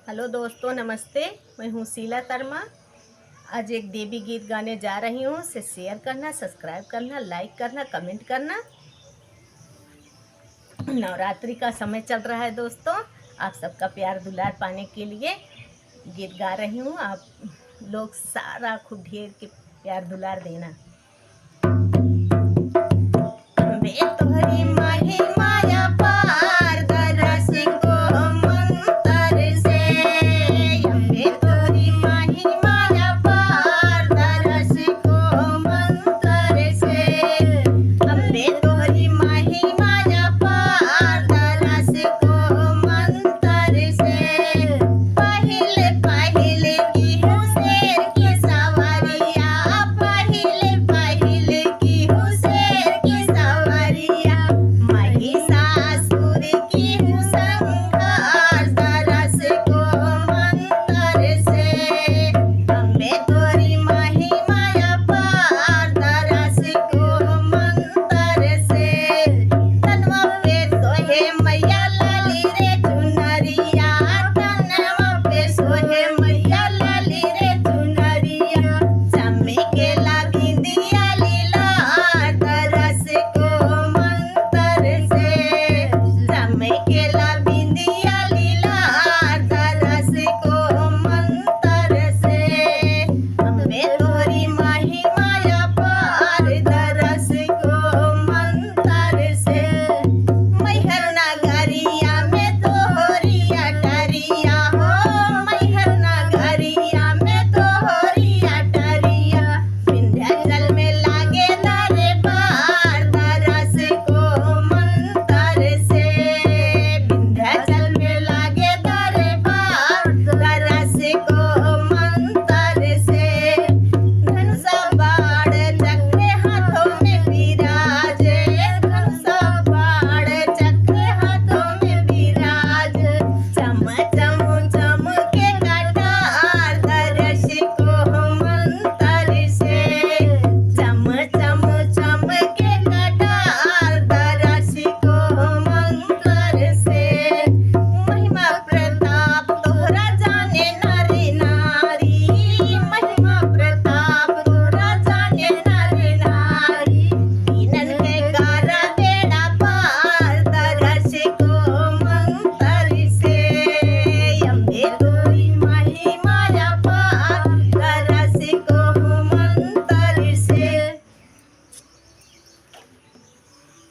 Hello दोस्तों, नमस्ते। मैं हूँ शीला शर्मा। आज एक देवी गीत गाने जा रही हूँ। उसे शेयर करना, सब्सक्राइब करना, लाइक करना, कमेंट करना। नवरात्रि का समय चल रहा है दोस्तों। आप सबका प्यार दुलार पाने के लिए गीत गा रही हूँ। आप लोग सारा खूब ढेर के प्यार दुलार देना।